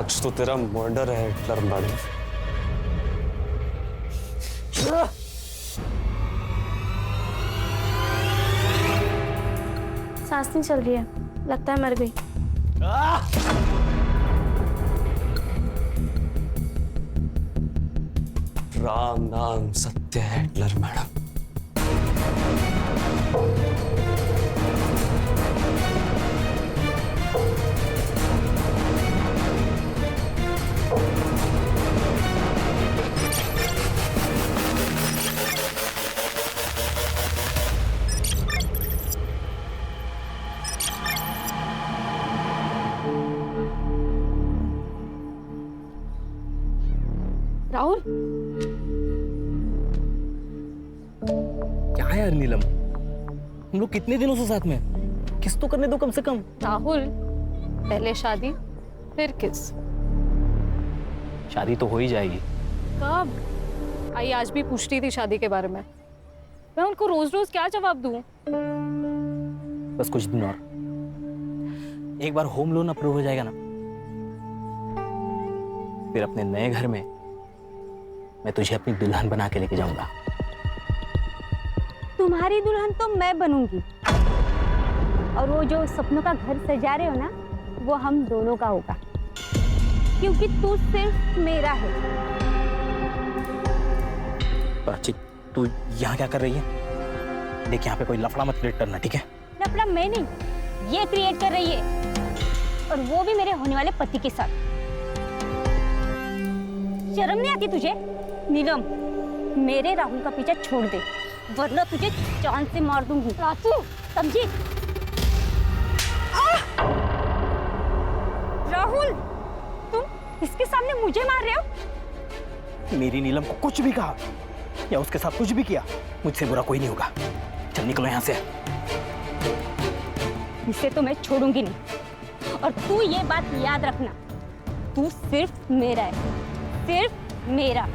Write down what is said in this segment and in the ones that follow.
आज तो तेरा मर्डर है हिटलर मैडम। सांस नहीं चल रही है, लगता है मर गई। राम नाम सत्य है हिटलर मैडम। राहुल, क्या है यार नीलम, हम लोग कितने दिनों से साथ में, किस तो करने दो कम से कम। राहुल, पहले शादी फिर किस। शादी तो हो ही जाएगी। कब? आई आज भी पूछती थी शादी के बारे में। मैं उनको रोज रोज क्या जवाब दूं? बस कुछ दिन और, एक बार होम लोन अप्रूव हो जाएगा ना, फिर अपने नए घर में मैं तुझे अपनी दुल्हन बना के लेके जाऊंगा। तुम्हारी दुल्हन तो मैं बनूंगी, और वो जो सपनों का घर सजा रहे हो ना, वो हम दोनों का होगा, क्योंकि तू सिर्फ मेरा है। प्राची, तू यहाँ क्या कर रही है? देख, यहाँ पे कोई लफड़ा मत क्रिएट करना, ठीक है? लफड़ा मैं नहीं, ये क्रिएट कर रही है, और वो भी मेरे होने वाले पति के साथ। शर्म नहीं आती तुझे? नीलम, मेरे राहुल का पीछा छोड़ दे, वरना तुझे जान से मार दूंगी। रातू, समझी? राहुल, तुम इसके सामने मुझे मार रहे हो? मेरी नीलम को कुछ भी कहा या उसके साथ कुछ भी किया, मुझसे बुरा कोई नहीं होगा। चल निकलो यहाँ से। इसे तो मैं छोड़ूंगी नहीं, और तू ये बात याद रखना, तू सिर्फ मेरा है, सिर्फ मेरा।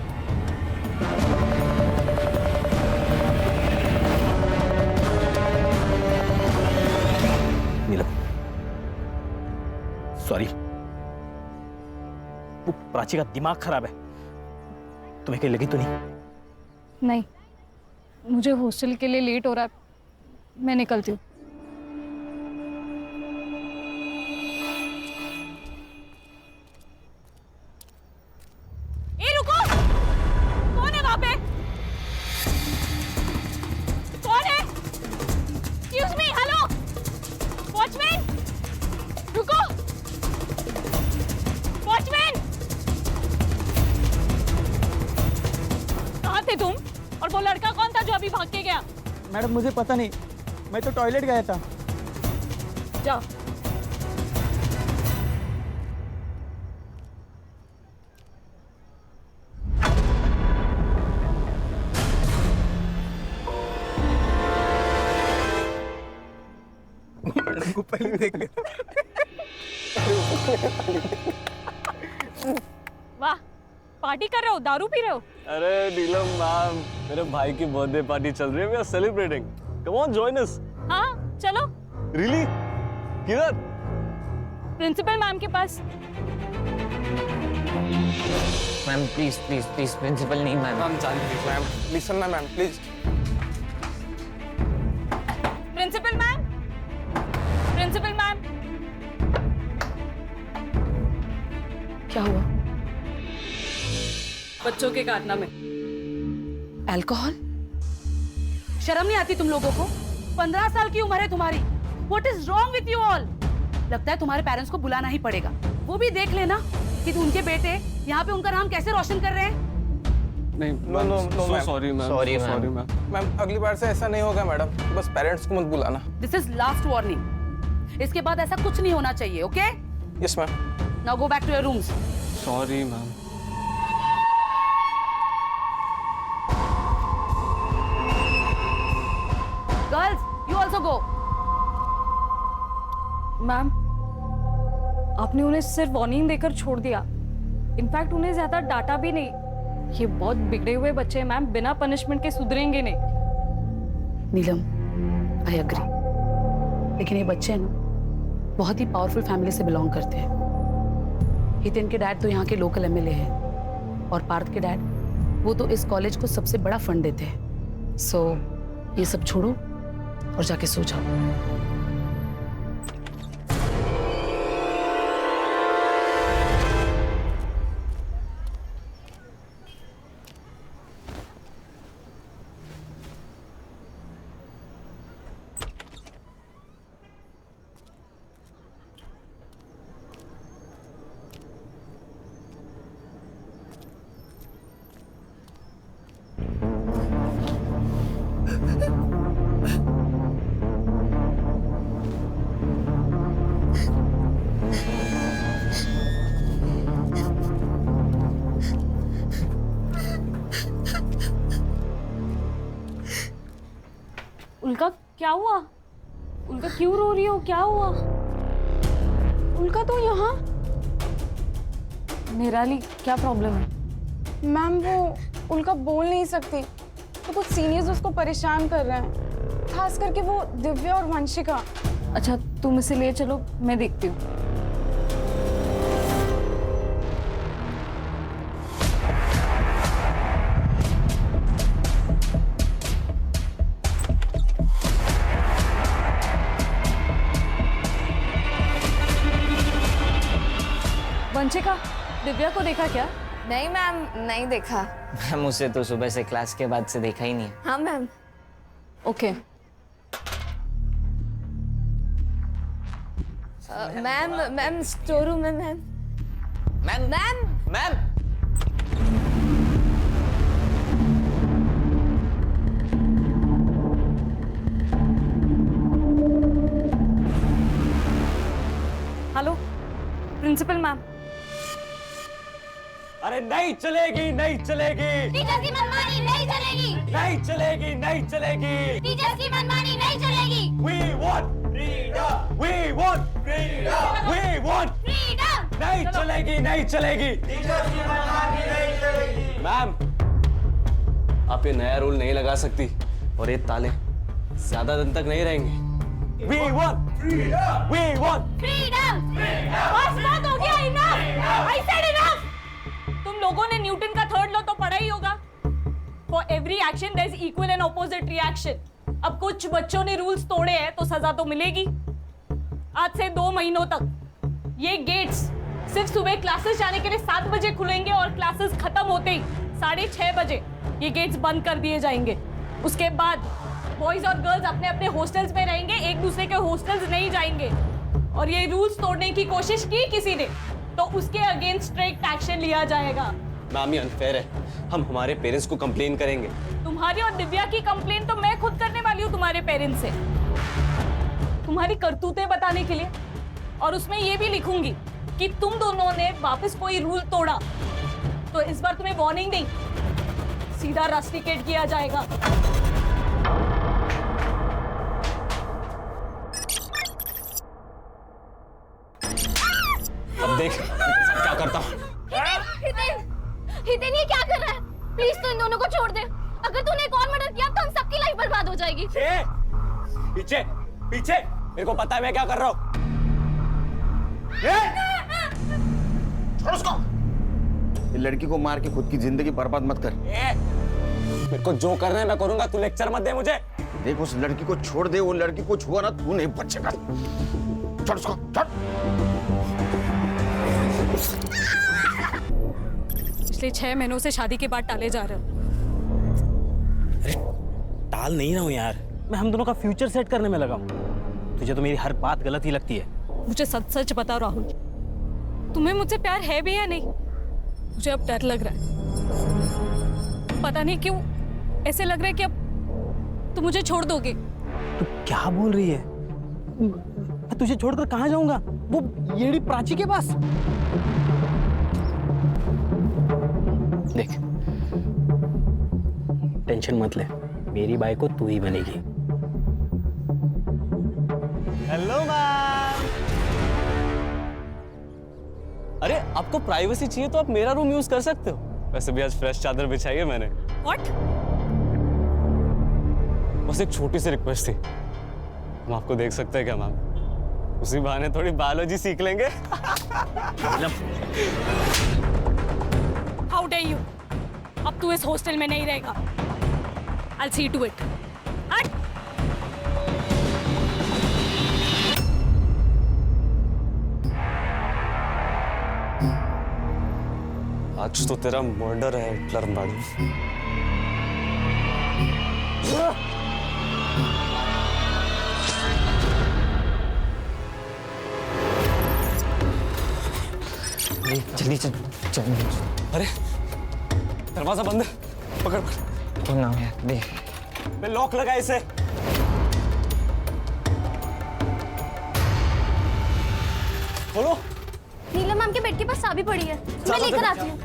नीलम, सॉरी, वो प्राची का दिमाग खराब है। तुम्हें कहीं लगी तो नहीं? नहीं, मुझे हॉस्टल के लिए लेट हो रहा है, मैं निकलती हूँ। वो लड़का कौन था जो अभी भाग के गया? मैडम मुझे पता नहीं, मैं तो टॉयलेट गया था। जाओ। मैडम को पहले देख ले। वाह, पार्टी कर रहे हो, दारू पी रहे हो? अरे नीलम मैम, मेरे भाई की बर्थडे पार्टी चल रही है, we are celebrating. Come on, join us. हाँ, चलो। रियली? किधर? प्रिंसिपल मैम के पास। Ma'am please please please, principal नहीं मैम। मैम जानती, मैम लिसन ना ma'am please. Principal ma'am, principal ma'am. क्या हुआ? बच्चों के कारनामे। अल्कोहल? शर्म नहीं आती तुम लोगों को? 15 साल की उम्र है तुम्हारी। What is wrong with you all? लगता है तुम्हारे पेरेंट्स को बुलाना ही पड़ेगा। वो भी देख लेना कि उनके बेटे यहाँ पे उनका नाम कैसे रोशन कर रहे हैं। नहीं, no sorry ma'am, sorry ma'am. Ma'am अगली बार से ऐसा नहीं होगा मैडम, बस पेरेंट्स को मत बुलाना। This is last warning. इसके बाद ऐसा कुछ नहीं होना चाहिए, okay? Yes ma'am. Now go back to your rooms. Sorry ma'am. Girls, you also go. Ma'am, आपने उन्हें सिर्फ वार्निंग देकर छोड़ दिया। इनफैक्ट उन्हें ज्यादा डांटा भी नहीं। ये बहुत बिगड़े हुए बच्चे हैं मैम, बिना पनिशमेंट के सुधरेंगे नहीं। नीलम, आई एग्री, लेकिन ये बच्चे हैं ना, बहुत ही पावरफुल फैमिली से बिलोंग करते हैं। हितेन के डैड तो यहाँ के लोकल एमएलए हैं और पार्थ के डैड वो तो इस कॉलेज को सबसे बड़ा फंड देते हैं। सो ये सब छोड़ो और जाके सो जाओ। उल्का क्या हुआ? उल्का क्यों रो रही हो? क्या हुआ? उल्का तो यहाँ। निराली क्या प्रॉब्लम है? मैम वो उल्का बोल नहीं सकती तो कुछ सीनियर्स उसको परेशान कर रहे हैं, खास करके वो दिव्या और वंशिका। अच्छा तुम इसे ले चलो, मैं देखती हूँ। वंशिका, दिव्या को देखा क्या? नहीं मैम, नहीं देखा। मैम उसे तो सुबह से क्लास के बाद से देखा ही नहीं है। हाँ ma'am. Okay. Ma'am store room में ma'am. Ma'am ma'am ma'am hello principal ma'am. अरे नहीं चलेगी, नहीं चलेगी, टीचर की मनमानी नहीं चलेगी। नहीं चलेगी, नहीं चलेगी। टीचर की मनमानी नहीं चलेगी। We want freedom. We want freedom. We want freedom. नहीं चलेगी, नहीं चलेगी। मैम, आप ये नया रूल नहीं लगा सकती और ये ताले ज्यादा दिन तक नहीं रहेंगे। We want freedom. We want freedom. बस बहुत हो गया, इनफ। I said enough। तुम लोगों ने न्यूटन का थर्ड लॉ तो पढ़ा ही होगा। For every action there is equal and opposite reaction. अब कुछ बच्चों ने रूल्स तोड़े हैं तो सजा तो मिलेगी। आज से 2 महीनों तक ये गेट्स सिर्फ सुबह क्लासेस जाने के लिए 7 बजे खुलेंगे और क्लासेस खत्म होते ही 6:30 बजे ये गेट्स बंद कर दिए जाएंगे। उसके बाद बॉयज और गर्ल्स अपने अपने हॉस्टल्स में रहेंगे, एक दूसरे के हॉस्टल्स नहीं जाएंगे। और ये रूल्स तोड़ने की कोशिश की किसी ने तो उसके अगेंस्ट स्ट्रिक्ट एक्शन लिया जाएगा। मैम ये अनफेयर है, हम हमारे पेरेंट्स को कंप्लेन करेंगे। तुम्हारी और दिव्या की कंप्लेन तो मैं खुद करने वाली हूँ तुम्हारे पेरेंट्स से, तुम्हारी करतूतें बताने के लिए। और उसमें ये भी लिखूंगी कि तुम दोनों ने वापस कोई रूल तोड़ा तो इस बार तुम्हें वार्निंग नहीं, सीधा रस्टिकेट किया जाएगा। अब देख क्या करता हूँ। हितेन ये क्या कर रहा है? प्लीज तो इन दोनों को छोड़ दे। अगर तूने एक और मर्डर किया तो हम सबकी लाइफ बर्बाद हो जाएगी। पीछे पीछे, मेरे को पता है मैं क्या कर रहा हूँ। छोड़ उसको। ये लड़की को मार के खुद की जिंदगी बर्बाद मत कर। मेरे को जो करना है मैं करूंगा, तू लेक्चर मत दे मुझे। देख उस लड़की को छोड़ दे, वो लड़की को छुआ ना तू नहीं बचेगा। छोड़ उसको, छोड़। पिछले 6 महीनों से शादी के बाद टाले जा रहे हो। अरे टाल नहीं रहा हूँ यार, मैं हम दोनों का फ्यूचर सेट करने में लगा हूँ। तुझे तो मेरी हर बात गलत ही लगती है। मुझे सच सच बताओ राहुल, तुम्हें मुझसे प्यार है भी या नहीं? मुझे अब डर लग रहा है, पता नहीं क्यों ऐसे लग रहा है कि अब तुम मुझे छोड़ दोगे। तू क्या बोल रही है? मैं तुझे छोड़कर कहाँ जाऊंगा? वो येड़ी प्राची के पास। देख टेंशन मत ले, मेरी बाई को तू ही बनेगी। Hello ma'am. अरे आपको प्राइवेसी चाहिए तो आप मेरा रूम यूज कर सकते हो। वैसे भी आज फ्रेश चादर बिछाई है मैंने। What? बस एक छोटी सी रिक्वेस्ट थी, हम आपको देख सकते हैं क्या मैम? उसी बहाने थोड़ी बायोलॉजी सीख लेंगे। हाउ डे यू, अब तू इस हॉस्टल में नहीं रहेगा। I'll see to it. हट। आज तो तेरा मर्डर है हिटलर मैडम। जल्दी चल चल। अरे दरवाजा बंद है, पकड़ पकड़। तो ना यार दे। मैं लॉक लगा इसे। खोलो। नीलम मैम के बेड के पास चाबी पड़ी है, मैं लेकर आती हूँ।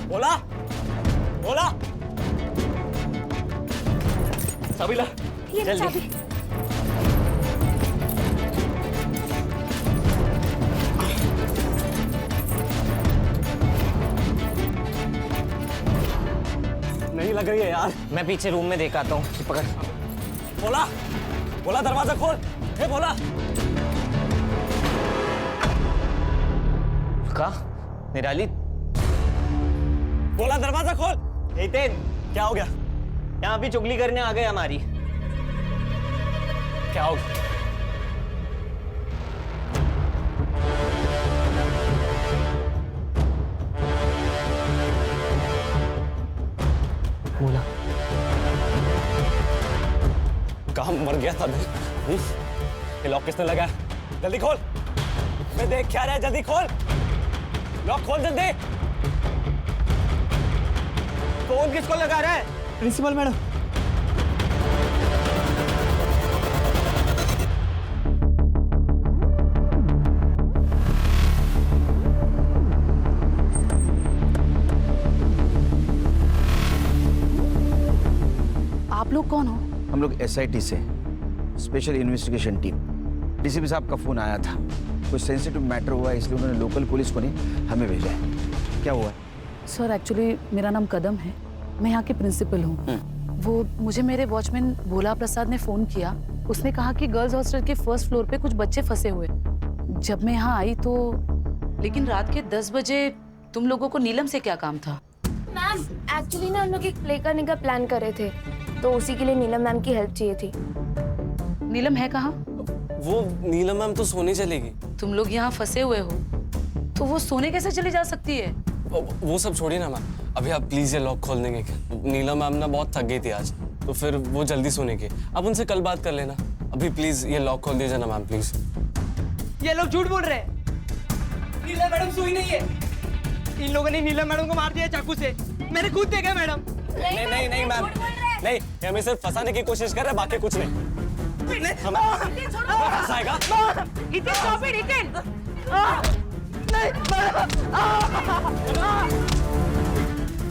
बोला बोला चाबी ला। ये जल्दी। चाबी। नहीं लग रही है यार। मैं पीछे रूम में देख आता हूँ, पकड़। बोला बोला दरवाजा खोल। ए बोला। का निराली, बोला दरवाजा खोल। हितेन क्या हो गया? यहाँ भी चुगली करने आ गए हमारी। क्या हो गया? बोला कहाँ मर गया था मैं? ये लॉक किसने लगाया? जल्दी खोल। मैं देख क्या रहा है, जल्दी खोल। लॉक खोल जल्दी। फोन किसको लगा रहा है? Principal madam. आप लोग कौन हो? हम लोग SIT से, स्पेशल इन्वेस्टिगेशन टीम। DCP साहब का फोन आया था, कुछ सेंसिटिव मैटर हुआ है, इसलिए उन्होंने लोकल पुलिस को नहीं हमें भेजा है। क्या हुआ है? सर एक्चुअली मेरा नाम कदम है, मैं यहाँ की प्रिंसिपल हूँ। वो मुझे मेरे वॉचमैन भोला प्रसाद ने फोन किया। उसने कहा कि गर्ल्स हॉस्टल के फर्स्ट फ्लोर पे कुछ बच्चे फंसे हुए। जब मैं यहाँ आई तो लेकिन रात के 10 बजे तुम लोगों को नीलम से क्या काम था? मैम एक्चुअली ना हम लोग एक प्ले करने का प्लान कर रहे थे, तो उसी के लिए नीलम मैम की हेल्प चाहिए थी। नीलम है कहाँ? वो नीलम मैम तो सोने चलेगी। तुम लोग यहाँ फंसे हुए हो तो वो सोने कैसे चली जा सकती है? वो सब छोड़िए ना मैम, अभी आप प्लीज ये लॉक खोल देंगे क्या? नीलम मैम ना बहुत थक गई थी आज, तो फिर वो जल्दी सोने की। आप उनसे कल बात कर लेना। अभी प्लीज ये लॉक खोल दीजिए ना मैम, प्लीज। ये लोग झूठ बोल रहे हैं। नीलम मैडम सोई नहीं है। इन लोगों ने नीलम मैडम को मार दिया चाकू से। मैंने खुद देखा मैडम। नहीं नहीं नहीं मैम, नहीं, ये हमें सिर्फ फंसाने की कोशिश कर रहे हैं, बाकी कुछ नहीं। फंसाएगा?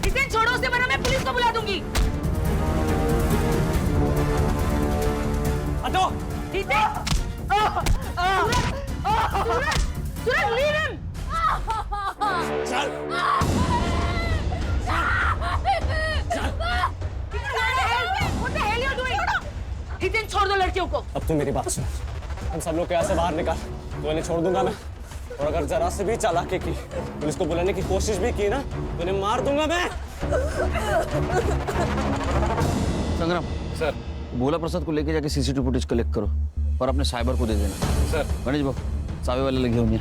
हितेन छोड़ो उसे, वरना मैं पुलिस को बुला दूंगी। हटो। हितेन! सूरज, leave him! चल। What the hell you doing? Hiten छोड़ दो लड़कियों को। अब तू मेरी बात सुन, हम सब लोग को यहाँ से बाहर निकाल, तो इन्हें छोड़ दूंगा मैं। और अगर जरा से भी चालाकी की, पुलिस को बुलाने की कोशिश भी की ना, तो इन्हें मार दूंगा मैं। संग्राम सर। भोला प्रसाद को लेके जाके CCTV फुटेज कलेक्ट करो और अपने साइबर को दे देना। सर। गणेश बाबू, सावे वाले लगे होंगे।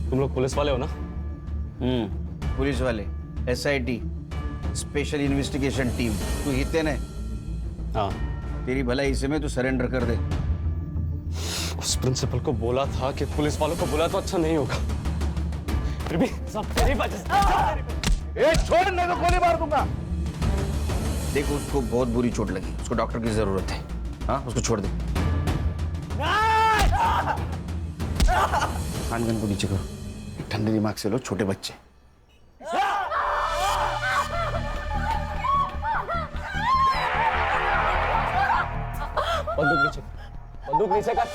तुम लोग पुलिस वाले हो ना? पुलिस वाले, SIT, स्पेशल इन्वेस्टिगेशन टीम। तू हितेन है? हाँ। तेरी भलाई इसे में तू सरेंडर कर दे। उस प्रिंसिपल को बोला था कि पुलिस वालों को बुला तो अच्छा नहीं होगा, फिर भी सब तेरी वजह से। छोड़, नहीं तो गोली मार दूंगा। देखो उसको बहुत बुरी चोट लगी, उसको डॉक्टर की जरूरत है। हाँ, उसको छोड़ दे। खानगन को नीचे करो, ठंडे दिमाग से लो, छोटे बच्चे। बंदूक नीचे कर।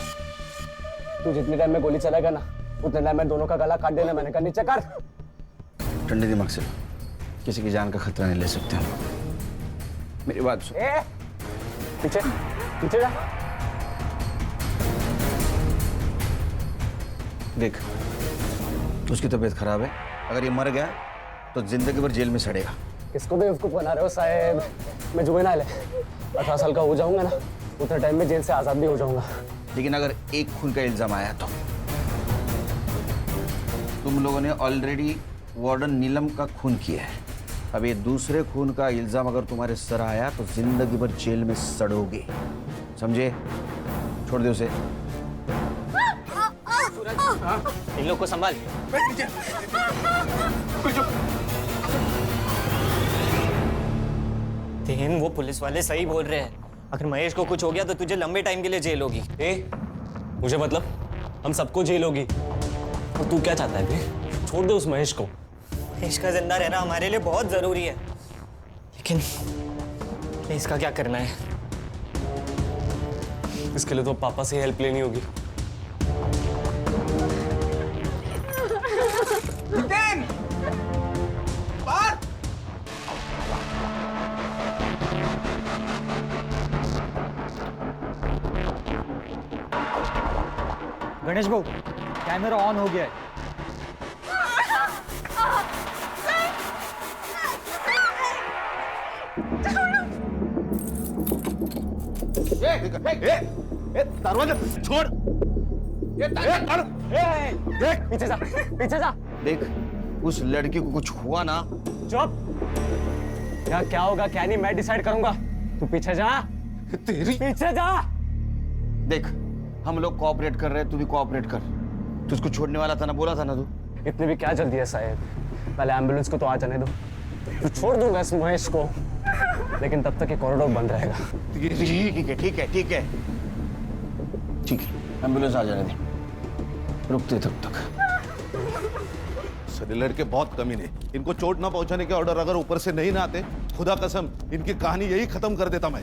तू जितने टाइम में गोली चलाएगा ना, उतने टाइम में दोनों का गला काट देना। मैंने कहा नीचे कर। ठंडे दिमाग से, किसी की जान का खतरा नहीं ले सकते हम। मेरी बात सुन। पीछे पीछे जा। देख, उसकी तबीयत खराब है, अगर ये मर गया तो जिंदगी भर जेल में सड़ेगा। किसको बेवकूफ बना रहे हो साहेब? मैं जुवेनाइल है, 18 साल का हो जाऊंगा ना, उतने टाइम में जेल से आजाद भी हो जाऊंगा। लेकिन अगर एक खून का इल्जाम आया तो तुम लोगों ने ऑलरेडी वार्डन नीलम का खून किया है। अब ये दूसरे खून का इल्जाम अगर तुम्हारे सर आया तो जिंदगी भर जेल में सड़ोगे, समझे? छोड़ दो उसे। इन लोग को संभाल। तेन, वो पुलिस वाले सही बोल रहे हैं। अगर महेश को कुछ हो गया तो तुझे लंबे टाइम के लिए जेल होगी। मुझे मतलब हम सबको जेल होगी। और तू क्या चाहता है बे? छोड़ दे उस महेश को। महेश का जिंदा रहना हमारे लिए बहुत जरूरी है, लेकिन इसका क्या करना है? इसके लिए तो पापा से हेल्प लेनी होगी। गणेश भाऊ, कैमरा ऑन हो गया है। दरवाजा छोड़। देख पीछे जा, पीछे जा। देख, उस लड़की को कुछ हुआ ना। चुप। क्या होगा क्या नहीं मैं डिसाइड करूंगा। तू पीछे जा। तेरी पीछे जा। देख, हम लोग कोऑपरेट कर रहे हैं, तू भी कोऑपरेट कर। तुझको छोड़ने वाला था ना, बोला था ना तू। इतनी भी क्या जल्दी है साहेब? पहले एम्बुलेंस को तो आ जाने दो। तो छोड़ दूंगा इस महेश को, लेकिन तब तक ये कॉरिडोर बंद रहेगा। ठीक है, ठीक है, ठीक है, ठीक है। एम्बुलेंस आ जाने दे, रुकते तब तक। सर, लड़के बहुत कमीने, इनको चोट ना पहुंचाने के ऑर्डर अगर ऊपर से नहीं ना आते, खुदा कसम इनकी कहानी यही खत्म कर देता मैं।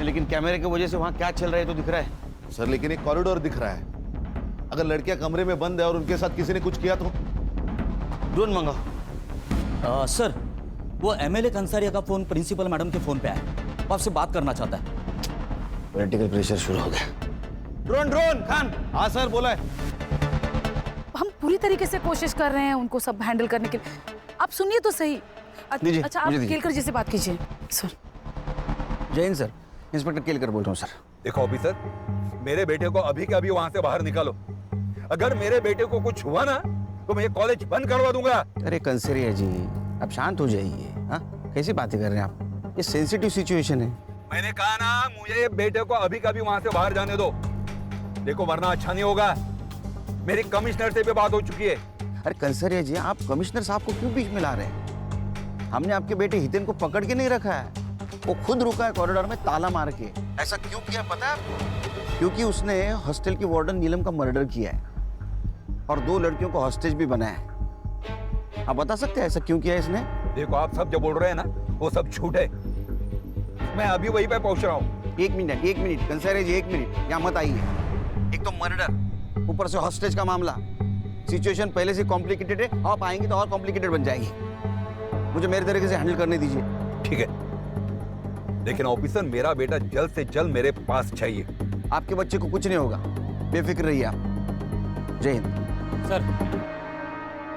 लेकिन कैमरे की वजह से वहां क्या चल रहा है तो दिख रहा है। सर, लेकिन एक कॉरिडोर दिख रहा है। अगर लड़कियां कमरे में बंद है और उनके साथ किसी ने कुछ किया तो? ड्रोन मंगाओ। सर, वो एमएलए कंसारिया का फोन प्रिंसिपल मैडम के फोन पे आया, वो आपसे बात करना चाहता है। पॉलिटिकल प्रेशर शुरू हो गया। ड्रोन खान। हाँ सर, बोला है। हम पूरी तरीके से कोशिश कर रहे हैं उनको सब हैंडल करने के लिए। आप सुनिए तो सही। अच्छा, आप केलकर जी से बात कीजिए। सर। जय हिंद सर, इंस्पेक्टर केलकर बोल रहा हूँ सर। देखो ऑफिसर, मेरे बेटे को अभी के अभी वहां से बाहर निकालो। अगर मेरे बेटे को कुछ हुआ ना तो मैं ये कॉलेज बंद करवा दूंगा। अरे कंसरिया जी, आप शांत हो जाइए। हाँ, कैसी बातें कर रहे हैं आप? ये सेंसिटिव सिचुएशन है। मैंने कहा ना, मुझे बेटे को अभी कभी वहां से बाहर जाने दो। देखो, वरना अच्छा नहीं होगा। मेरी कमिश्नर से भी बात हो चुकी है। अरे कंसरिया जी, आप कमिश्नर साहब को क्यों बीच में ला रहे हैं? हमने आपके बेटे हितेन को पकड़ के नहीं रखा है, वो खुद रुका है कॉरिडोर में ताला मार के। ऐसा क्यों किया पता है आपको? क्योंकि उसने हॉस्टल की वार्डन नीलम का मर्डर किया है और 2 लड़कियों को हॉस्टेज भी बनाया है। आप बता सकते हैं ऐसा क्यों किया इसने? देखो, आप सब जो बोल रहे हैं ना, वो सब झूठ है। मैं अभी वहीं पे पहुंच रहा हूँ। एक मिनट कंसरिया जी, 1 मिनट, यहाँ मत आइए। एक तो मर्डर, ऊपर से हॉस्टेज का मामला। सिचुएशन पहले से कॉम्प्लिकेटेड है, आप आएंगे तो और कॉम्प्लिकेटेड बन जाएगी। मुझे मेरे तरीके से हैंडल करने दीजिए। ठीक है, लेकिन ऑफिसर, मेरा बेटा जल्द से जल्द मेरे पास चाहिए। आपके बच्चे को कुछ नहीं होगा, बेफिक्र रहिए आप। जय हिंद। सर,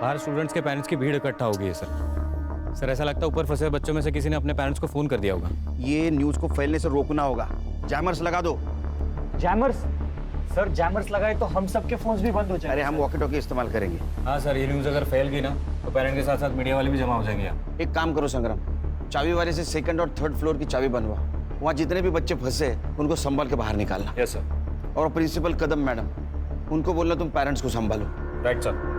बाहर स्टूडेंट्स के पेरेंट्स की भीड़ इकट्ठा हो गई है सर। ऐसा लगता है ऊपर फंसे बच्चों में से किसी ने अपने पेरेंट्स को फोन कर दिया होगा। ये न्यूज को फैलने से रोकना होगा। जैमर्स लगा दो। जैमर्स? सर, जैमर्स लगाए तो हम सबके फोन्स भी बंद हो जाएंगे। अरे, हम वॉकी टॉकी इस्तेमाल करेंगे। हाँ सर, ये न्यूज अगर फैल गई ना तो पेरेंट के साथ साथ मीडिया वाले भी जमा हो जाएंगे यहाँ। एक काम करो संग्राम, चाबी वाले से 2nd और 3rd फ्लोर की चाबी बनवा। वहाँ जितने भी बच्चे फंसे उनको संभाल के बाहर निकालना। Yes sir. और प्रिंसिपल कदम मैडम, उनको बोलना तुम पेरेंट्स को संभालो। Right sir.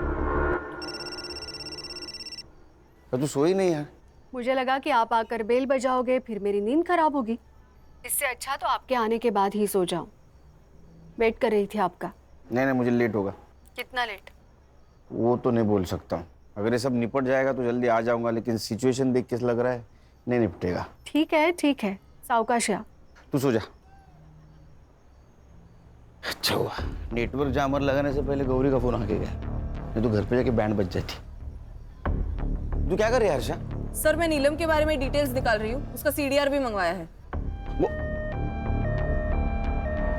तो तू सोई नहीं यार? मुझे लगा कि आप आकर बेल बजाओगे, फिर मेरी नींद खराब होगी। इससे अच्छा तो आपके आने के बाद ही सो जाऊं। वेट कर रही थी आपका। नहीं, मुझे लेट होगा। कितना लेट? वो तो नहीं बोल सकता हूँ। अगर ये सब निपट जाएगा तो जल्दी आ जाऊंगा, लेकिन सिचुएशन देख के लग रहा है नहीं निपटेगा। ठीक है, सावकाश। तू सो जा। अच्छा हुआ नेटवर्क जामर लगाने से पहले गौरी का फोन आके गया, नहीं तो घर पे जाके बैंड बज जाती। तू क्या कर रही है हर्षा? सर मैं नीलम के बारे में डिटेल्स निकाल रही हूँ, उसका सीडीआर भी मंगवाया है। वो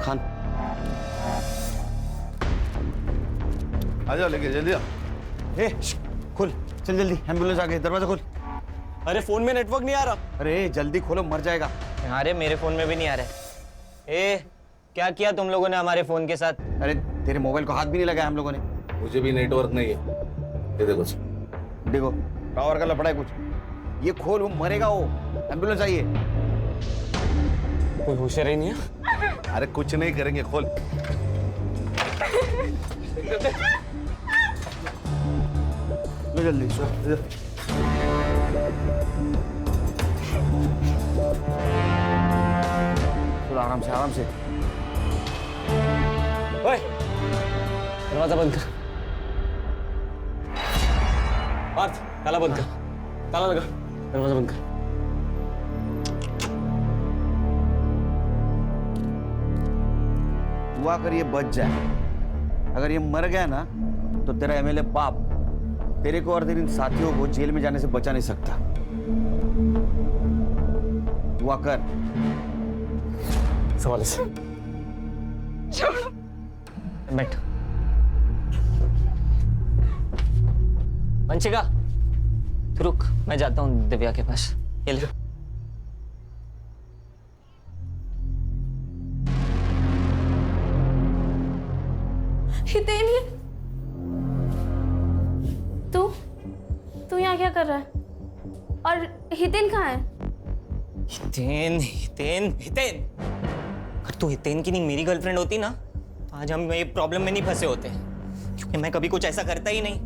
खान आ जाओ, लेके जल्दी आ। ए खोल, चल जल्दी, एम्बुलेंस आ गई, दरवाजा खोल। अरे फोन में नेटवर्क नहीं आ रहा। अरे जल्दी खोलो, मर जाएगा। अरे मेरे फोन में भी नहीं आ रहा है। ए क्या किया तुम लोगों ने हमारे फोन के साथ? अरे तेरे मोबाइल को हाथ भी नहीं लगाया हम लोगों ने। मुझे भी नेटवर्क नहीं है। ये देखो देखो टावर का लफड़ा है कुछ। ये खोल, वो मरेगा वो। एम्बुलेंस आइए। कोई होशियार ही नहीं है। अरे कुछ नहीं करेंगे, खोल। लो जल्दी थोड़ा आराम से, आराम से। ओए, दरवाजा बंद कर। पार्थ, ताला बंद कर। ताला लगा, दरवाजा बंद कर। दुआ कर ये बच जाए। अगर ये मर गया ना तो तेरा एमएलए बाप तेरे को और तेरे इन साथियों को जेल में जाने से बचा नहीं सकता। दुआ कर। सवाल से छोड़ो। बैठ। वंशिका तू रुक, मैं जाता हूँ दिव्या के पास। ये ले। हितेन, तू यहाँ क्या कर रहा है? और हितेन कहाँ है? हितेन हितेन हितेन, अगर तू हितेन की नहीं मेरी गर्लफ्रेंड होती ना तो आज हम ये प्रॉब्लम में नहीं फंसे होते, क्योंकि मैं कभी कुछ ऐसा करता ही नहीं।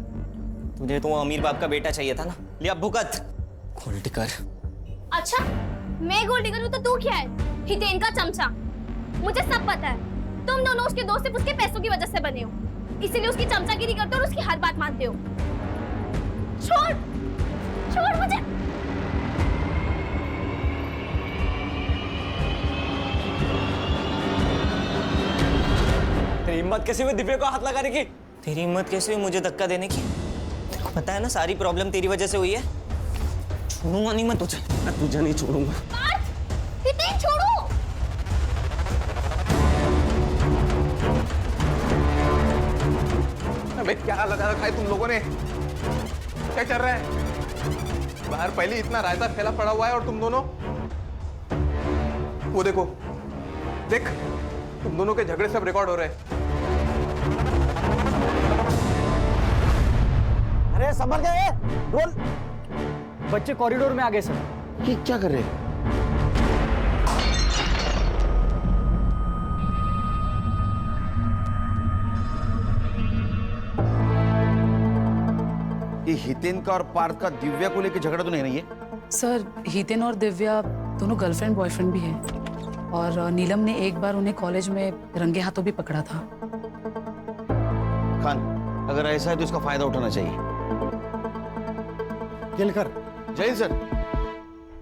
तुझे तो वो अमीर बाप का बेटा चाहिए था ना, लिया भुगत। गोल्ड कर। अच्छा, मैं गोल्डी करूँ तो तू क्या है? हितेन का चमचा। मुझे सब पता है। तुम दोनों उसके दोस्त सिर्फ उसके पैसों की वजह से बने हो, इसीलिए उसकी चमचागिरी करते हो और उसकी हर बात मानते हो। छोड़, छोड़ मुझे। तेरी हिम्मत कैसे हुई दिव्या को हाथ लगाने की? तेरी हिम्मत कैसे हुई मुझे धक्का देने की? तेरे को पता है ना सारी प्रॉब्लम तेरी वजह से हुई है। छोड़ूंगा नहीं मैं तुझे। मैं तुझे नहीं छोड़ूंगा। हितेन छोड़ो। अबे क्या लगा रखा है तुम लोगों ने? क्या चल रहा है बाहर? पहले इतना रायता फैला पड़ा हुआ है और तुम दोनों वो देखो, देख तुम दोनों के झगड़े सब रिकॉर्ड हो रहे हैं। अरे संभल गए, रोल। बच्चे कॉरिडोर में आ गए सर। ये क्या कर रहे हैं? ये हितेन का और पार्थ का दिव्या को लेकर झगड़ा तो नहीं रही है? सर हितेन और दिव्या दोनों गर्लफ्रेंड बॉयफ्रेंड भी हैं और नीलम ने एक बार उन्हें कॉलेज में रंगे हाथों भी पकड़ा था। खान, अगर ऐसा है तो इसका फायदा उठाना चाहिए। केलकर। जय सर।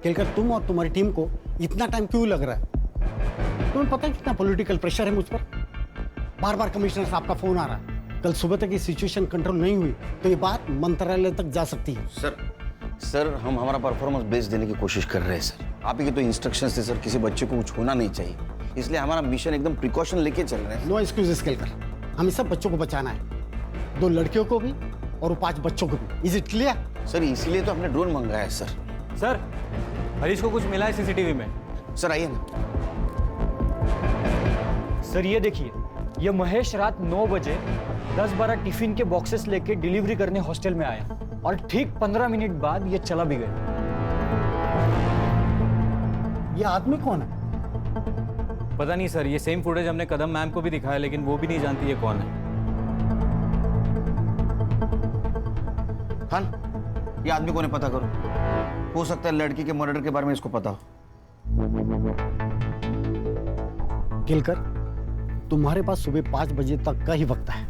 केलकर, तुम और तुम्हारी टीम को इतना टाइम क्यों लग रहा है? तुम्हें पता है कितना पॉलिटिकल प्रेशर है मुझ पर? बार बार कमिश्नर साहब का फोन आ रहा है। कल सुबह तक ये सिचुएशन कंट्रोल नहीं हुई तो ये बात मंत्रालय तक जा सकती है। सर हम हमारा परफॉर्मेंस बेस्ट देने की कोशिश कर रहे हैं सर। आप ही के तो इंस्ट्रक्शंस थे सर, किसी बच्चे को कुछ होना नहीं चाहिए, इसलिए हमारा मिशन एकदम प्रिकॉशन लेके चल रहे हैं। नो एक्सक्यूजेस केलकर, हमें सब बच्चों को बचाना है, 2 लड़कियों को भी और 5 बच्चों को भी। Is it clear? सर इसीलिए तो हमने ड्रोन मंगाया है सर। सर हरीश को कुछ मिला है सीसीटीवी में? सर आइए ना। सर ये देखिए, ये महेश रात 9 बजे 10-12 टिफिन के बॉक्सेस लेके डिलीवरी करने हॉस्टल में आया और ठीक 15 मिनट बाद ये चला भी गया। ये आदमी कौन है? पता नहीं सर, ये सेम फुटेज हमने कदम मैम को भी दिखाया लेकिन वो भी नहीं जानती ये कौन है। खान, ये आदमी कौन है पता करो, हो सकता है लड़की के मर्डर के बारे में इसको पता हो। केलकर, तुम्हारे पास सुबह 5 बजे तक का ही वक्त है।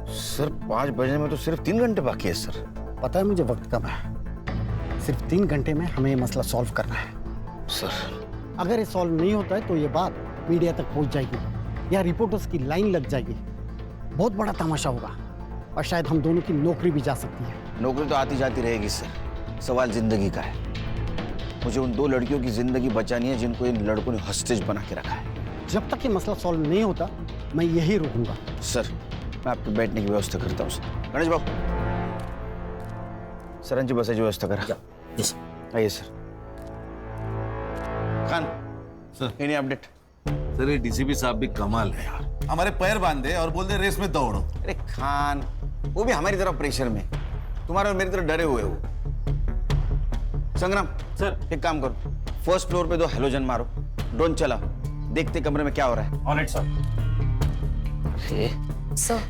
सर 5 बजे में तो सिर्फ 3 घंटे बाकी है सर। पता है मुझे वक्त कम है, सिर्फ 3 घंटे में हमें ये मसला सॉल्व करना है। सर अगर ये सॉल्व नहीं होता है तो ये बात मीडिया तक पहुंच जाएगी या रिपोर्टर्स की लाइन लग जाएगी, बहुत बड़ा तमाशा होगा और शायद हम दोनों की नौकरी भी जा सकती है। नौकरी तो आती जाती रहेगी सर, सवाल जिंदगी का है। मुझे उन 2 लड़कियों की जिंदगी बचानी है जिनको इन लड़कों ने हॉस्टेज बना के रखा है। जब तक ये मसला सॉल्व नहीं होता मैं यही रुकूंगा। सर मैं आपके बैठने की व्यवस्था करता हूँ। सर गणेश बाबू, सरन जी बस की व्यवस्था करा। आइए sir. Khan sir any update? Sir ये डीसीपी साहब भी कमाल है यार, हमारे पैर बांधे और बोल दे रेस में दौड़ो। अरे खान, वो भी हमारी तरफ प्रेशर में, तुम्हारे और मेरी तरफ डरे हुए हो। संग्राम सर एक काम करो, फर्स्ट फ्लोर पे 2 हेलोजन मारो, ड्रोन चला, देखते कमरे में क्या हो रहा है। Alright sir. सर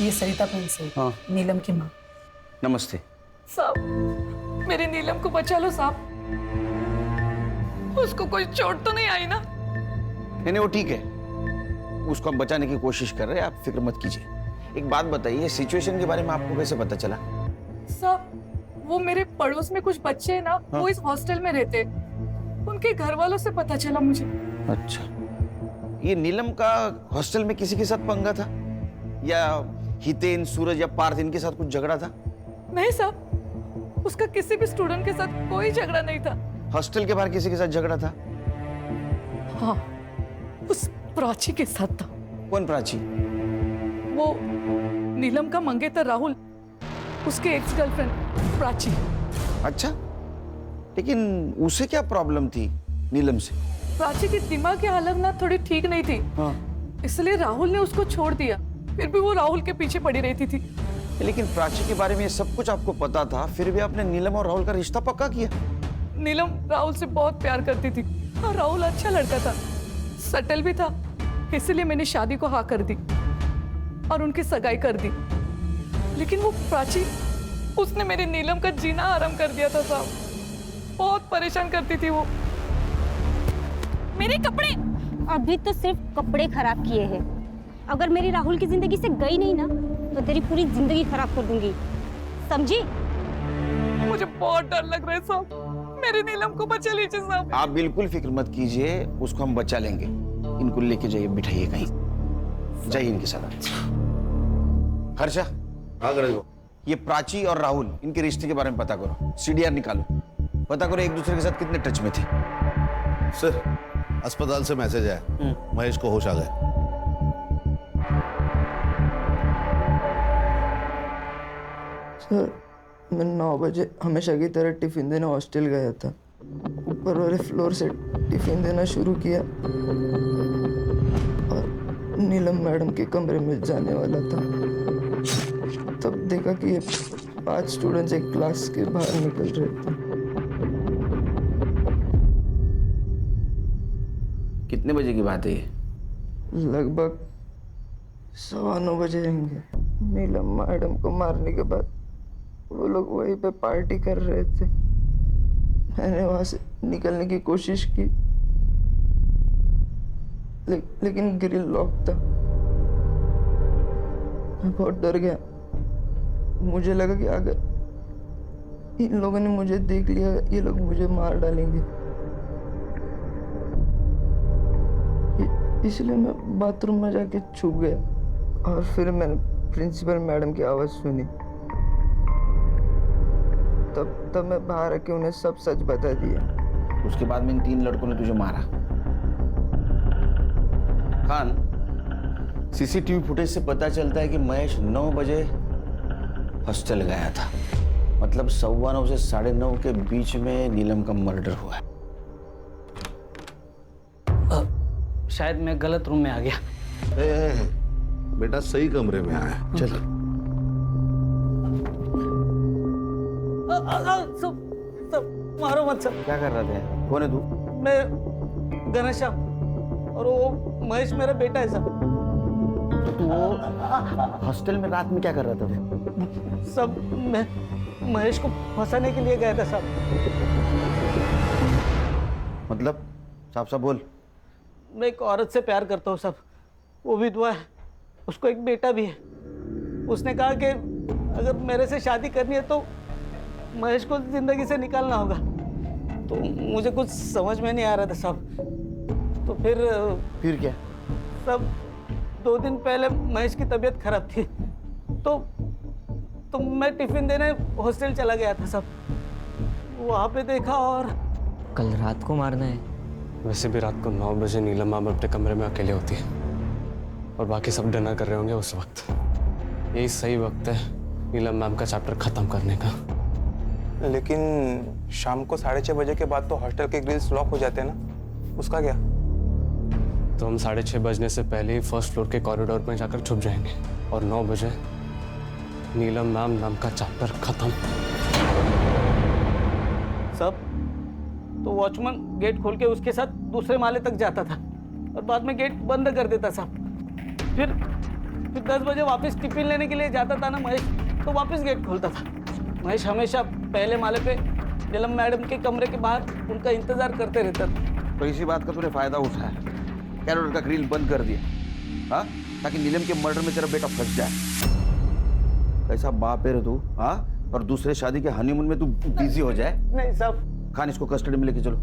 ये सरिता प्रिंस है, नीलम की माँ। नमस्ते। साहब मेरी नीलम को बचा लो साहब, उसको कोई चोट तो नहीं आई ना? नहीं वो ठीक है, उसको हम बचाने की कोशिश कर रहे हैं, आप फिक्र मत कीजिए। एक बात बताइए, सिचुएशन के बारे में आपको कैसे पता चला? साहब वो मेरे पड़ोस में कुछ बच्चे हैं ना, वो इस हॉस्टल में रहते, उनके घर वालों से पता चला मुझे। अच्छा, ये नीलम का हॉस्टल में किसी के साथ पंगा था या हितेन, सूरज या पार्थ इनके साथ कुछ झगड़ा था? नहीं साहब, उसका किसी भी स्टूडेंट के साथ कोई झगड़ा नहीं था। हॉस्टल के बाहर किसी के साथ झगड़ा था? हाँ, उस प्राची के साथ था। कौन प्राची? वो नीलम का मंगेतर राहुल, उसके एक्स गर्लफ्रेंड प्राची। अच्छा, लेकिन उसे क्या प्रॉब्लम थी नीलम से? प्राची की दिमाग की हालत ना थोड़ी ठीक नहीं थी, इसलिए राहुल ने उसको छोड़ दिया, फिर भी वो राहुल के पीछे पड़ी रहती थी। लेकिन प्राची के बारे में ये सब कुछ आपको पता था, फिर भी आपने नीलम और राहुल का रिश्ता पक्का किया? नीलम राहुल से बहुत प्यार करती थी और राहुल अच्छा लड़का था, सटल भी था, इसलिए मैंने शादी को हाँ कर दी और उनकी सगाई कर दी। लेकिन वो प्राची, उसने मेरी नीलम का जीना आराम कर दिया था साहब, बहुत परेशान करती थी वो। मेरे कपड़े अभी तो सिर्फ कपड़े खराब किए हैं, अगर मेरी राहुल की जिंदगी से गई नहीं ना तो तेरी पूरी जिंदगी खराब कर दूंगी, समझी? मुझे बहुत डर लग रहा है साहब, मेरी नीलम को बचा लीजिए साहब। आप बिल्कुल फिक्र मत कीजिए, उसको हम बचा लेंगे। इनको लेके जाइए, बिठाइए कहीं, जाइए इनके साथ। हर्षा, ये प्राची और राहुल, इनके रिश्ते के बारे में पता करो, सीडीआर निकालो, पता करो एक दूसरे के साथ कितने टच में थे। सर अस्पताल से मैसेज आया, महेश को होश आ गया। सर मैं 9 बजे हमेशा की तरह टिफिन देने हॉस्टल गया था, ऊपर वाले फ्लोर से टिफिन देना शुरू किया और नीलम मैडम के कमरे में जाने वाला था, तब देखा कि ये 5 स्टूडेंट्स एक क्लास के बाहर निकल रहे थे। कितने बजे की बात है ये? लगभग 9:15 बजे होंगे। नीलम मैडम को मारने के बाद वो लोग वहीं पे पार्टी कर रहे थे, मैंने वहां से निकलने की कोशिश की, लेकिन ग्रिल लॉक था। मैं बहुत डर गया, मुझे लगा कि अगर इन लोगों ने मुझे देख लिया, ये लोग मुझे मार डालेंगे, इसलिए मैं बाथरूम में जाके छुप गया और फिर मैंने प्रिंसिपल मैडम की आवाज़ सुनी। तब मैं बाहर आके उन्हें सब सच बता दिया। उसके बाद में इन 3 लड़कों ने तुझे मारा। खान, सीसीटीवी फुटेज से पता चलता है कि महेश 9 बजे हॉस्टल गया था, मतलब 9:15 से 9:30 के बीच में नीलम का मर्डर हुआ है। शायद मैं गलत रूम में आ गया। बेटा सही कमरे में आया, चल। सब मारो मत सब। क्या कर रहा था? कौन है तू? मैं घनश्याम और वो महेश मेरा बेटा है सब। तो तू वो हॉस्टल में रात में क्या कर रहा था? सब मैं महेश को फंसाने के लिए गया था सब। मतलब साफ साफ बोल। मैं एक औरत से प्यार करता हूँ सब, वो विधवा है, उसको एक बेटा भी है। उसने कहा कि अगर मेरे से शादी करनी है तो महेश को जिंदगी से निकालना होगा। तो मुझे कुछ समझ में नहीं आ रहा था सब, तो फिर क्या? सब 2 दिन पहले महेश की तबीयत खराब थी, तो मैं टिफिन देने हॉस्टल चला गया था सब। वहाँ पे देखा और कल रात को मारना है। वैसे भी रात को 9 बजे नीलम मैम अपने कमरे में अकेले होती है और बाकी सब डिनर कर रहे होंगे उस वक्त। यही सही वक्त है नीलम मैम का चैप्टर खत्म करने का। लेकिन शाम को 6:30 बजे के बाद तो हॉस्टल के ग्रिल्स लॉक हो जाते हैं ना, उसका क्या? तो हम 6:30 बजने से पहले ही फर्स्ट फ्लोर के कॉरिडोर में जाकर छुप जाएंगे और 9 बजे नीलम मैम नाम का चैप्टर खत्म। सब तो वॉचमैन गेट खोल के उसके साथ दूसरे माले तक जाता था और बाद में गेट बंद कर देता साहब। फिर 10 बजे वापस टिफिन लेने के लिए जाता था ना महेश, तो वापस गेट खोलता था। महेश हमेशा पहले माले पे नीलम मैडम के कमरे के बाहर उनका इंतजार करते रहता था। तो इसी बात का तूने फायदा उठाया, कैरोडर का ग्रिल बंद कर दिया, हाँ, ताकि नीलम के मर्डर में तेरा बेटा फंस जाए। कैसा बाप है रे तू, हाँ? और दूसरे शादी के हनीमून में तू बिजी हो जाए। नहीं साहब, खान इसको कस्टडी में लेके चलो,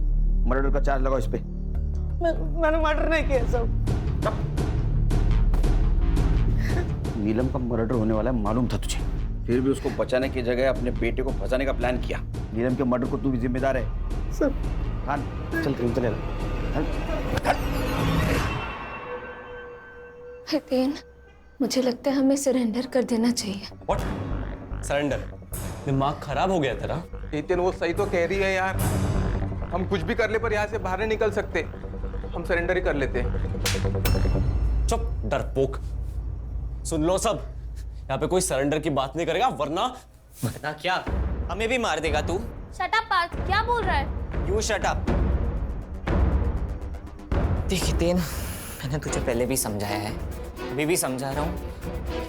मर्डर का चार्ज लगाओ इस पे। मैंने मर्डर नहीं किया साहब। नीलम का मर्डर होने वाला है मालूम था तुझे, फिर भी उसको बचाने की जगह अपने बेटे को फंसाने का प्लान किया। नीलम के मर्डर को तू भी जिम्मेदार है सर। खान चल क्रीम चले हितेन, मुझे लगता है हमें सरेंडर कर देना चाहिए। व्हाट? सरेंडर? दिमाग खराब हो गया तेरा? हितेन वो सही तो कह रही है यार, हम कुछ भी कर ले पर यहाँ से बाहर नहीं निकल सकते। हम सरेंडर ही कर लेते हैं। चुप डरपोक। सुन लो सब, यहाँ पे कोई सरेंडर की बात नहीं करेगा वरना क्या हमें भी मार देगा तू? शट अप पार्थ, क्या बोल रहा है? You shut up. देख हितेन, मैंने तुझे पहले भी समझाया है, अभी भी समझा रहा हूँ,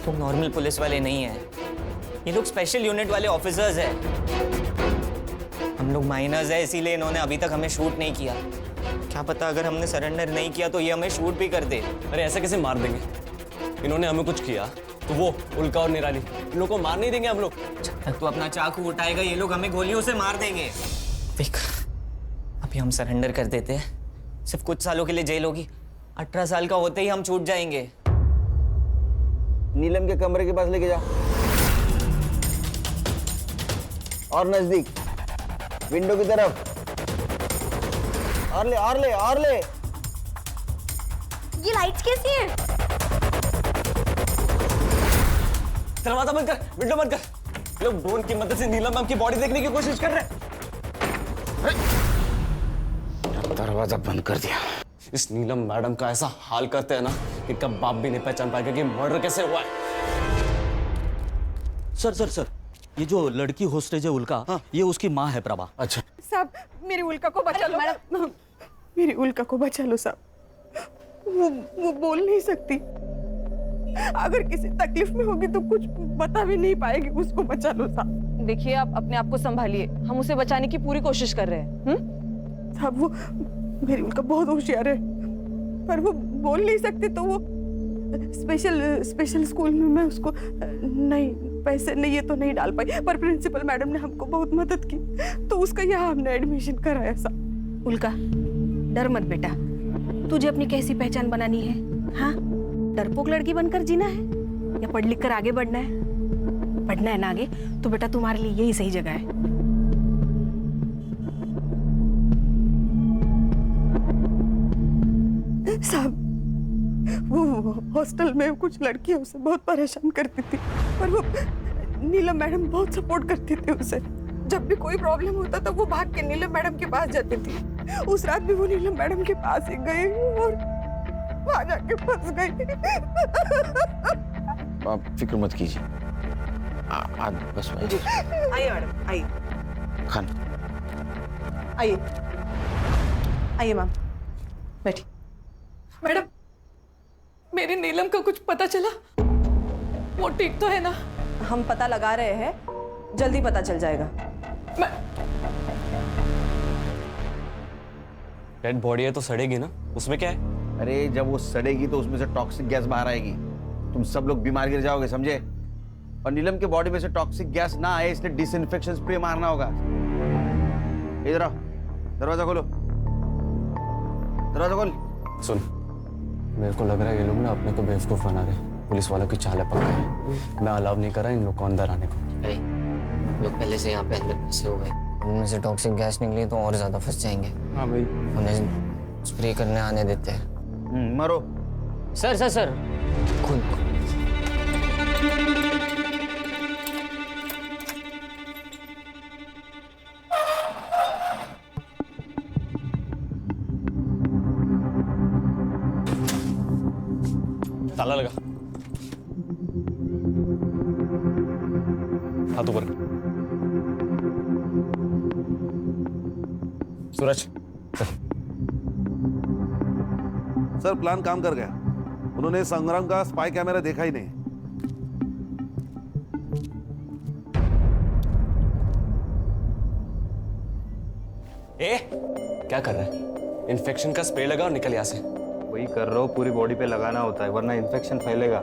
तुम नॉर्मल पुलिस वाले नहीं है, ये लोग स्पेशल यूनिट वाले ऑफिसर्स हैं। हम लोग माइनर्स हैं, इसीलिए इन्होंने अभी तक हमें शूट नहीं किया। क्या पता अगर हमने सरेंडर नहीं किया तो ये हमें शूट भी कर दे। अरे ऐसे कैसे मार देंगे? इन्होंने हमें कुछ किया तो वो उल्का और निराली इन लोगों को मार नहीं देंगे हम लोग। जब तक तू अपना चाकू उठाएगा ये लोग हमें गोलियों से मार देंगे। देख, अभी हम सरेंडर कर देते हैं, सिर्फ कुछ सालों के लिए जेल होगी, 18 साल का होते ही हम छूट जाएंगे। नीलम के कमरे के पास लेके जा, और नजदीक विंडो की तरफ, और ले और ले और ले। ये लाइट्स कैसी हैं? दरवाजा बंद कर, विंडो बंद कर। लोग ड्रोन की मदद से नीलम मैम की बॉडी देखने की कोशिश कर रहे हैं। दरवाजा बंद कर दिया। इस नीलम मैडम का ऐसा हाल करते हैं ना कि कब बाप भी नहीं पहचान पाएगा कि मर्डर कैसे हुआ है। सर, ये जो लड़की होस्टेज है उल्का, ये उसकी माँ है प्रभा। अच्छा साहब, मेरी उल्का को बचा लो। मैडम, मेरी उल्का को बचा लो साहब, वो बोल नहीं सकती। अगर किसी तकलीफ में होगी तो कुछ बता भी नहीं पाएगी, उसको बचा लो साहब। देखिए, आप अपने आप को संभालिए, हम उसे बचाने की पूरी कोशिश कर रहे हैं। साहब, वो मेरी उल्का बहुत होशियार है, पर वो बोल नहीं सकती, तो वो स्पेशल स्कूल में मैं उसको नहीं, पैसे नहीं ये तो नहीं डाल पाई, पर प्रिंसिपल मैडम ने हमको बहुत मदद की, तो उसका यहाँ हमने एडमिशन कराया साहब। उल्का, डर मत बेटा, तुझे अपनी कैसी पहचान बनानी है? हाँ, डरपोक लड़की बनकर जीना है या पढ़ लिख कर आगे बढ़ना है? बढ़ना है ना आगे, तो बेटा तुम्हारे लिए यही सही जगह है। साहब, वो हॉस्टल में कुछ लड़कियां उसे बहुत परेशान करती थी, पर वो नीलम मैडम बहुत सपोर्ट करती थी उसे। जब भी कोई प्रॉब्लम होता था वो भाग के नीलम मैडम के पास जाती थी। उस रात भी वो नीलम मैडम के पास ही गई और वहां जाके फंस गई। आप फिक्र मत कीजिए, बस आइए मैडम, आइए। खान आइए आइए मैम, बैठिए। मैडम, मेरी नीलम का कुछ पता चला? वो ठीक तो है ना? हम पता लगा रहे हैं, जल्दी पता चल जाएगा। डेड बॉडी है तो सड़ेगी ना, उसमें क्या है? अरे जब वो सड़ेगी तो उसमें से टॉक्सिक गैस बाहर आएगी, तुम सब लोग बीमार गिर जाओगे, समझे? और नीलम के बॉडी में से टॉक्सिक गैस ना आए इसलिए डिसइंफेक्शन स्प्रे मारना होगा। इधर आओ, दरवाजा खोलो, दरवाजा खोल। सुन, मेरे को लग रहा है ये लोग ना अपने को बेवकूफ बना रहे, पुलिस वालों की चालें पक गए। मैं अलाउ नहीं कर रहा इन लोग को अंदर आने को। लोग पहले से यहाँ पे अंदर फंसे हुए, उनमें से टॉक्सिक गैस निकली तो और ज्यादा फंस जाएंगे। हाँ भाई, उन्हें स्प्रे करने आने देते हैं। मारो। सर सर सर खून। ताला लगा। हाथ ऊपर। सूरज सर प्लान काम कर गया। उन्होंने संग्राम का स्पाई कैमरा देखा ही नहीं। क्या कर रहा है? इन्फेक्शन का स्प्रे लगा और निकल यहाँ से। वही कर रहा हूँ, पूरी बॉडी पे लगाना होता है वरना इन्फेक्शन फैलेगा।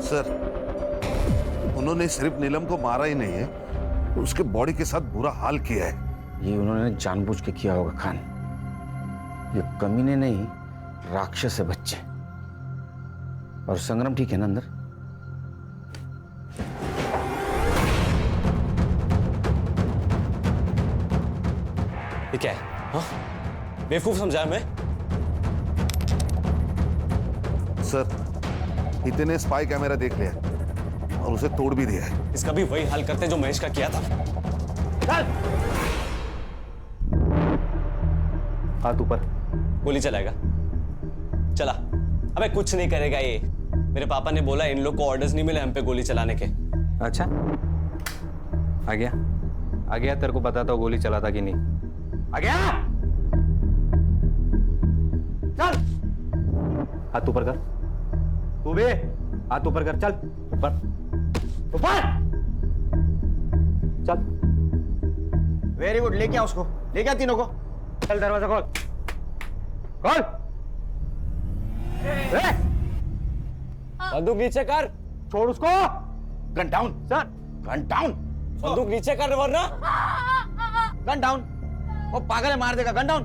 सर उन्होंने सिर्फ नीलम को मारा ही नहीं है, उसके बॉडी के साथ बुरा हाल किया है। ये उन्होंने जानबूझ के किया होगा खान। ये कमीने नहीं, राक्षस है बच्चे। और संग्राम ठीक है ना अंदर? ये क्या है? हाँ? बेवकूफ समझा मैं? सर हितेन ने स्पाई कैमरा देख लिया और उसे तोड़ भी दिया है। इसका भी वही हाल करते जो महेश का किया था। चल! हाथ ऊपर। गोली चलाएगा? चला। अबे कुछ नहीं करेगा ये। मेरे पापा ने बोला इन लोग को ऑर्डर्स नहीं मिले हम पे गोली चलाने के। अच्छा आ गया तेरे को बताता हूँ गोली चलाता कि नहीं। आ गया। चल हाथ ऊपर कर। तू भी हाथ ऊपर कर। चल ऊपर ऊपर चल। वेरी गुड, लेके आओ उसको, लेके आ तीनों को। चल दरवाजा खोल खोल। बंदूक नीचे कर। छोड़ उसको। Gun down sir. Gun down. बंदूक नीचे कर वरना। Gun down. वो पागल है, मार देगा। Gun down.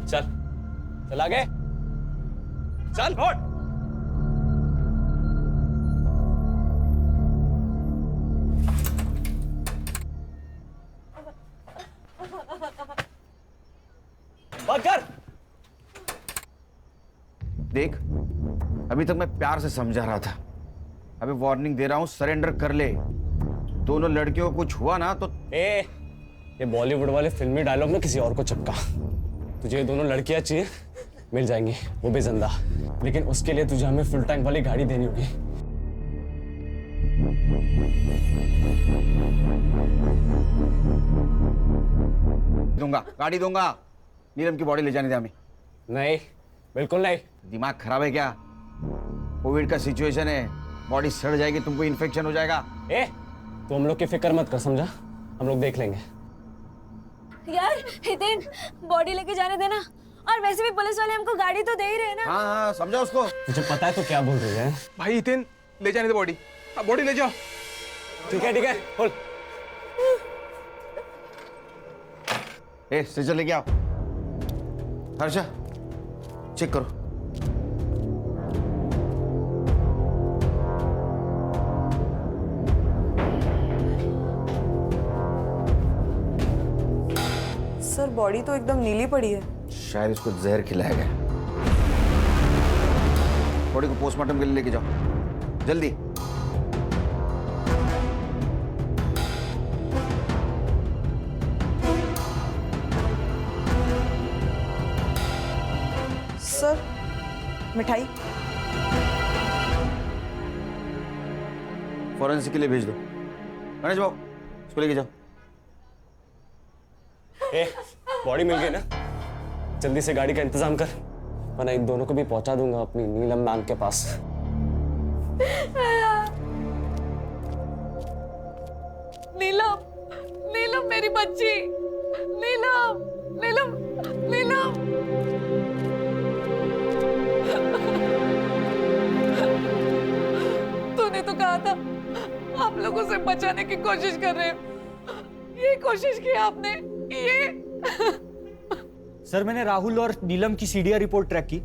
चल चल आगे चल। फोड़। बंद कर। देख, अभी तक मैं प्यार से समझा रहा था, अभी वार्निंग दे रहा हूं, सरेंडर कर ले। दोनों लड़कियों को कुछ हुआ ना तो ये बॉलीवुड वाले फिल्मी डायलॉग ना किसी और को चिपका। तुझे ये दोनों लड़कियां चाहिए, मिल जाएंगी, वो भी जिंदा। लेकिन उसके लिए तुझे हमें फुल टैंक वाली गाड़ी देनी होगी। दूंगा, गाड़ी दूंगा। नीलम की बॉडी ले जाने दे हमें। नहीं, बिल्कुल नहीं। दिमाग खराब है क्या? कोविड का सिचुएशन है, बॉडी सड़ जाएगी, तुमको इन्फेक्शन हो जाएगा। तो हम लोग की फिक्र मत कर, समझा? हम लोग देख लेंगे। यार हितेन, बॉडी लेके जाने देना। और वैसे भी पुलिस वाले हमको गाड़ी तो दे ही रहे ना। हाँ हाँ, समझा उसको। तुझे पता है तो क्या बोल रही है? भाई हितेन, ले जाने दे बॉडी। बॉडी ले जाओ। ठीक है बोल। स्ट्रेचर लेके आओ। हर्षा चेक करो। सर बॉडी तो एकदम नीली पड़ी है। शायद इसको जहर खिलाया गया। बॉडी को पोस्टमार्टम के लिए लेके जाओ जल्दी। सर मिठाई फॉरेंसिक के लिए भेज दो। गणेश बाबू इसको लेके जाओ। बॉडी मिल गई ना? जल्दी से गाड़ी का इंतजाम कर, वरना इन दोनों को भी पहुंचा दूंगा अपनी नीलम मैम के पास। नीलम, नीलम मेरी बच्ची, नीलम, नीलम, नीलम। तूने तो कहा था आप लोगों से बचाने की कोशिश कर रहे हो, ये कोशिश की आपने, ये। सर मैंने राहुल और नीलम की सीडीआर रिपोर्ट ट्रैक की।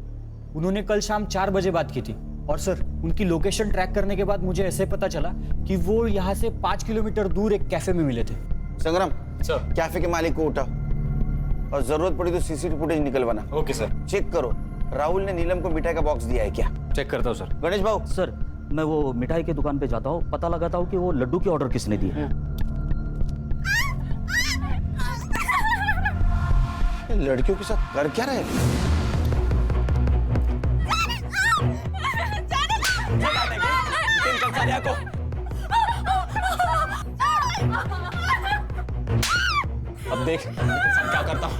उन्होंने कल शाम 4 बजे बात की थी और सर उनकी लोकेशन ट्रैक करने के बाद मुझे ऐसे पता चला कि वो यहाँ से 5 किलोमीटर दूर एक कैफे में मिले थे। संग्राम सर, कैफे के मालिक को उठाओ और जरूरत पड़ी तो सीसीटीवी फुटेज निकलवाना। Okay sir. चेक करो राहुल ने नीलम को मिठाई का बॉक्स दिया है क्या। चेक करता हूँ सर। गणेश भाऊ सर मैं वो मिठाई की दुकान पे जाता हूँ, पता लगाता हूँ कि वो लड्डू की ऑर्डर किसने दी है। लड़कियों के साथ कर क्या रहे? अब देख क्या करता हूँ।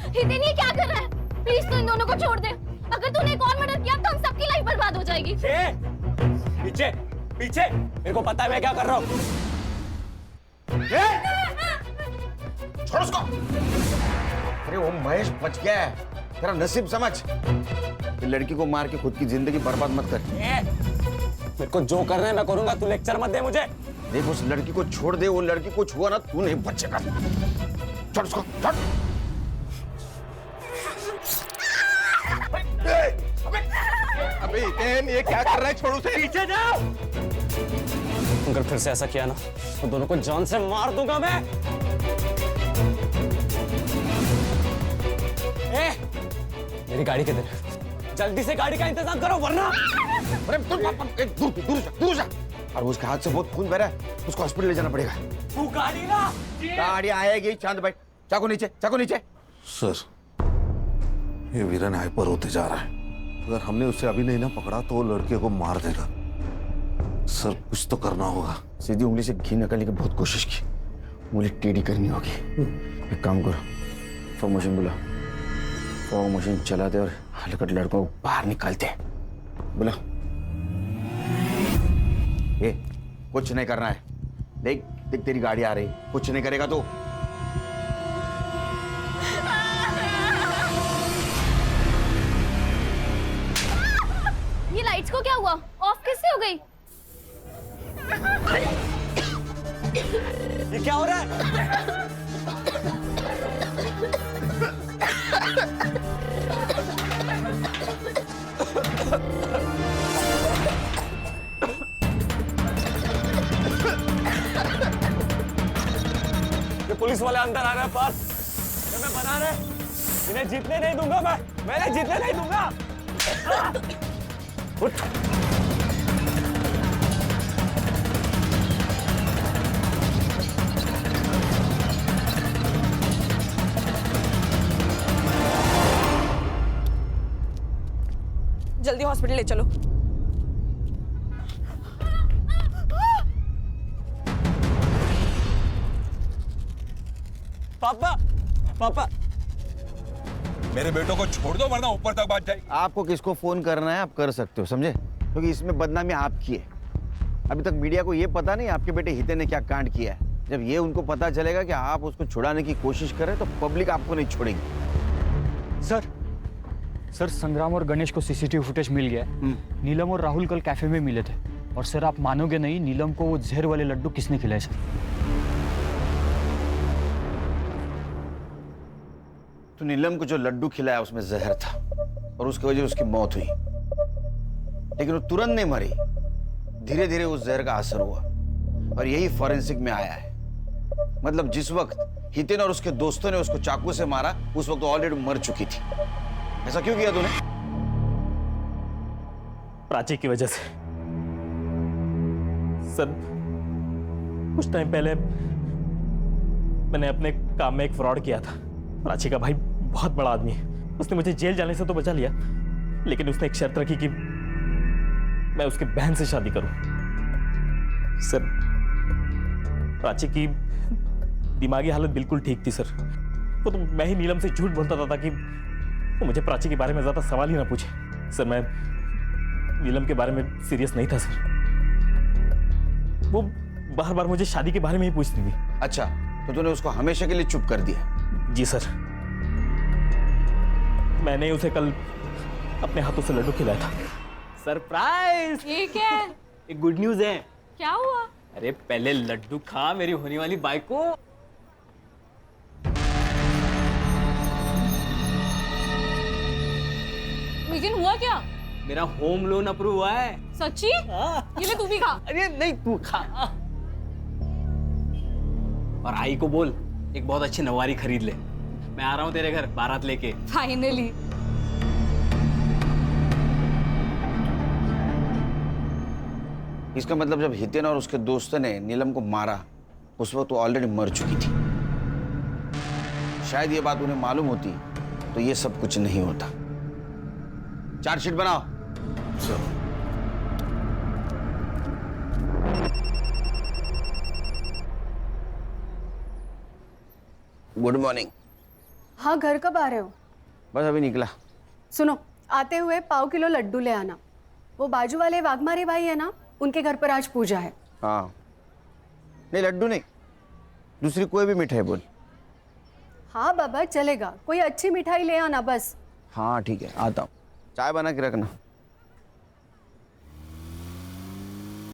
हितेन ये क्या कर रहा है? प्लीज तू इन दोनों को छोड़ दे। अगर तूने एक और मर्डर किया तो हम सबकी लाइफ बर्बाद हो जाएगी। पीछे पीछे, मेरे को पता है मैं क्या कर रहा हूँ। छोड़ उसको। अरे वो महेश बच गया है, तेरा नसीब समझ। ये लड़की को मार के खुद की जिंदगी बर्बाद मत कर। मेरे को जो करना है मैं करूंगा, तू लेक्चर मत दे मुझे। देख उस लड़की को छोड़ दे, वो लड़की को छुआ ना तू नहीं बचेगा। छोड़ उसको, छोड़। अबे हितेन ये क्या कर रहा है? छोड़ उसे। पीछे जाओ। अगर फिर से ऐसा किया ना तो दोनों को जान से मार दूंगा मैं। मेरी गाड़ी किधर है? जल्दी से गाड़ी का इंतजाम करो वरना। अरे दूर जा। और उसके हाथ से बहुत खून बह रहा है, उसको हॉस्पिटल ले जाना पड़ेगा। तू गाड़ी ना। गाड़ी आएगी। चांद भाई चाकू नीचे, चाकू नीचे। सर ये वीरन हाइपर होते जा रहा है। अगर हमने उसे अभी नहीं ना पकड़ा तो वो लड़के को मार देगा। सर कुछ तो करना होगा। सीधी उंगली से घी निकालने की बहुत कोशिश की, उंगली टेढ़ी करनी होगी। एक काम करो, फॉग मशीन बुला। फॉग मशीन चला दे और हलकट लड़कों को बाहर निकालते हैं। बुला। ये कुछ नहीं करना है। देख देख तेरी गाड़ी आ रही, कुछ नहीं करेगा तो। ये लाइट्स को क्या हुआ? ऑफ कैसे हो गई? ये क्या हो रहा है? ये पुलिस वाले अंदर आ रहे हैं पास। ये मैं बना रहे, इन्हें जीतने नहीं दूंगा मैं इन्हें जीतने नहीं दूंगा। उठ। जल्दी हॉस्पिटल ले चलो। पापा पापा मेरे बेटों को छोड़ दो वरना ऊपर तक बात जाएगी। आपको किसको फोन करना है आप कर सकते हो, समझे? क्योंकि इसमें बदनामी आपकी है। अभी तक मीडिया को यह पता नहीं आपके बेटे हितेन ने क्या कांड किया है। जब ये उनको पता चलेगा कि आप उसको छुड़ाने की कोशिश कर रहे हैं तो पब्लिक आपको नहीं छोड़ेगी। सर संग्राम और गणेश को सीसीटीवी फुटेज मिल गया है। नीलम और राहुल कल कैफे में मिले थे और सर आप मानोगे नहीं, नीलम को वो जहर वाले लड्डू किसने खिलाए सर? तो नीलम को जो लड्डू खिलाया उसमें जहर था और उसकी वजह से उसकी मौत हुई, लेकिन वो तुरंत नहीं मरी। धीरे धीरे उस जहर का असर हुआ और यही फॉरेंसिक में आया है। मतलब जिस वक्त हितेन और उसके दोस्तों ने उसको चाकू से मारा उस वक्त ऑलरेडी मर चुकी थी। ऐसा क्यों किया तूने? प्राची की वजह से। सर कुछ टाइम पहले मैंने अपने काम में एक फ्रॉड किया था। प्राची का भाई बहुत बड़ा आदमी है, उसने मुझे जेल जाने से तो बचा लिया, लेकिन उसने एक शर्त रखी कि मैं उसकी बहन से शादी करूं। सर प्राची की दिमागी हालत बिल्कुल ठीक थी सर। वो तो मैं ही नीलम से झूठ बोलता था ताकि वो मुझे प्राची के बारे में ज्यादा सवाल ही ना पूछे। सर मैं नीलम के बारे में सीरियस नहीं था सर। वो बार बार मुझे शादी के बारे में ही पूछती थी। अच्छा, तो तूने उसको हमेशा के लिए चुप कर दिया? जी सर, मैंने उसे कल अपने हाथों से लड्डू खिलाया था। सरप्राइज! ये क्या है? एक गुड न्यूज है। क्या हुआ? अरे पहले लड्डू खा मेरी होने वाली बाइक को। लेकिन हुआ क्या? मेरा होम लोन अप्रूव हुआ है। सच्ची? ये ले तू भी खा। अरे नहीं, तू खा। और आई को बोल एक बहुत अच्छी नवारी खरीद ले। मैं आ रहा हूँ तेरे घर बारात लेके। फाइनली। इसका मतलब जब हितेन और उसके दोस्तों ने नीलम को मारा उस वक्त वो ऑलरेडी मर चुकी थी। शायद ये बात उन्हें मालूम होती तो ये सब कुछ नहीं होता। चार्जशीट बनाओ। Good morning. हाँ, घर कब आ रहे हो? बस अभी निकला। सुनो, आते हुए 1.5 किलो लड्डू ले आना। वो बाजू वाले वाघमारे भाई है ना, उनके घर पर आज पूजा है। हाँ, नहीं लड्डू नहीं, दूसरी कोई भी मिठाई बोल। हाँ बाबा, चलेगा। कोई अच्छी मिठाई ले आना बस। हाँ ठीक है, आता हूँ। चाय बना के रखना।